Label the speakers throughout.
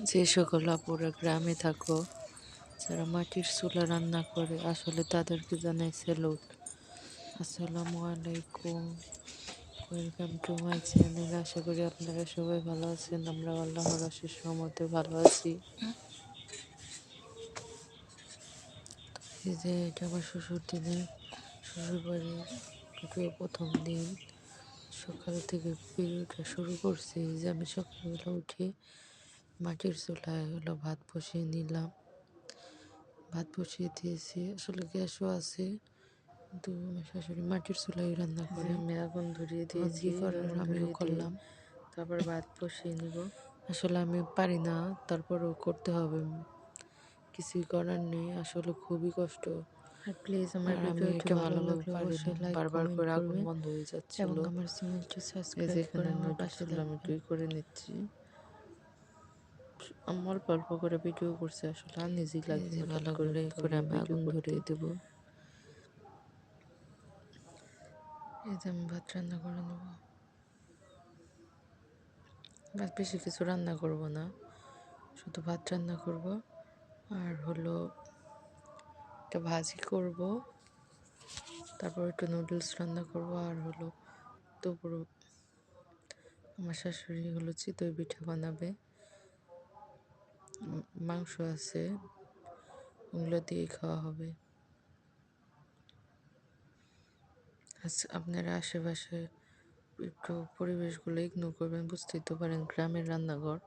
Speaker 1: যে সকল আপুরা গ্রামে থাকো, যারা মাটির চুলা রান্না করে, আসলে তাদেরকে জানাই স্যালুট। আসসালামু আলাইকুম, ওয়েলকাম টু মাই চ্যানেল। আশা করি আপনারা সবাই ভালো আছেন। আমরা আল্লাহর অশেষ রহমতে ভালো আছি। এই যে এটা আমার শ্বশুর বাড়ির ভিডিও প্রথম দিন সকাল থেকে ভিডিওটা শুরু করছি। যে আমি সকালবেলা উঠে মাটির চুলায় হলো ভাত বসিয়ে নিলাম। ভাত বসিয়ে দিয়েছি, আসলে গ্যাসও আছে, কিন্তু আমার শাশুড়ি মাটির চুলায় রান্না করে।
Speaker 2: আমি আগুন ধরিয়ে
Speaker 1: তখন
Speaker 2: দিয়েছি।
Speaker 1: কি করার
Speaker 2: আগুন
Speaker 1: আমিও
Speaker 2: ধরিয়ে দিয়ে
Speaker 1: করলাম।
Speaker 2: তারপর ভাত বসিয়ে নিব।
Speaker 1: আসলে আমি পারি না, তারপরেও করতে হবে, কিছুই করার নেই। আসলে খুবই কষ্ট।
Speaker 2: আর প্লিজ আমার
Speaker 1: আর আমি
Speaker 2: ভিডিওটি
Speaker 1: এটা
Speaker 2: ভালো
Speaker 1: ভালোভাবে
Speaker 2: লাগলে
Speaker 1: পারি না,
Speaker 2: অবশ্যই লাইক
Speaker 1: বারবার
Speaker 2: কমেন্ট
Speaker 1: করে আগুন
Speaker 2: করবেন
Speaker 1: বন্ধ হয়ে যাচ্ছিল।
Speaker 2: এবং আমার চ্যানেলটি
Speaker 1: এই যে
Speaker 2: সাবস্ক্রাইব করে
Speaker 1: এখানে
Speaker 2: আমার
Speaker 1: নুডলস
Speaker 2: পাশে
Speaker 1: গুলো আমি
Speaker 2: থাকবেন।
Speaker 1: তৈরি করে নিচ্ছি। আমি অল্প অল্প করে ভিডিও করছি, আসলে আনইজি
Speaker 2: এই
Speaker 1: লাগে
Speaker 2: যে
Speaker 1: হঠাৎ
Speaker 2: ভালো
Speaker 1: করে
Speaker 2: করে আমি
Speaker 1: ভিডিও
Speaker 2: আগুন
Speaker 1: করতে।
Speaker 2: ধরিয়ে দেব। এই যে আমি ভাত রান্না করে নেব।
Speaker 1: বেশি কিছু রান্না করব না, শুধু ভাত রান্না করব, আর হলো একটা ভাজি করব, তারপর একটু নুডলস রান্না করব, আর হলো দুপুর আমার শাশুড়ি হলো চিতই পিঠা বানাবে, মাংস আছে, ওগুলো দিয়েই খাওয়া হবে। আপনারা আশেপাশে একটু পরিবেশগুলো ইগনোর করবেন, বুঝতেই তো পারেন গ্রামের রান্নাঘর।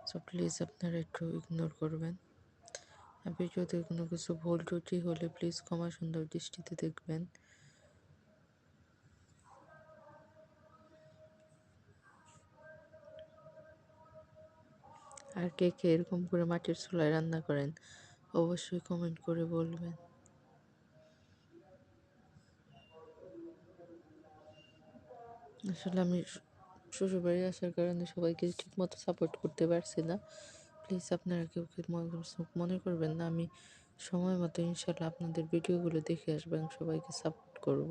Speaker 1: সো প্লিজ আপনারা একটু ইগনোর করবেন। আর ভিডিওতে কোনো কিছু ভুল ত্রুটি হলে প্লিজ ক্ষমা সুন্দর দৃষ্টিতে দেখবেন। আর কে কে এরকম করে মাটির চুলায় রান্না করেন অবশ্যই কমেন্ট করে বলবেন। আসলে আমি শ্বশুরবাড়ি আসার কারণে সবাইকে ঠিকমতো সাপোর্ট করতে পারছি না। প্লিজ আপনারা কেউ কেউ মনে করবেন না। আমি সময় মতো ইনশাল্লাহ আপনাদের ভিডিওগুলো দেখে আসবো এবং সবাইকে সাপোর্ট করব।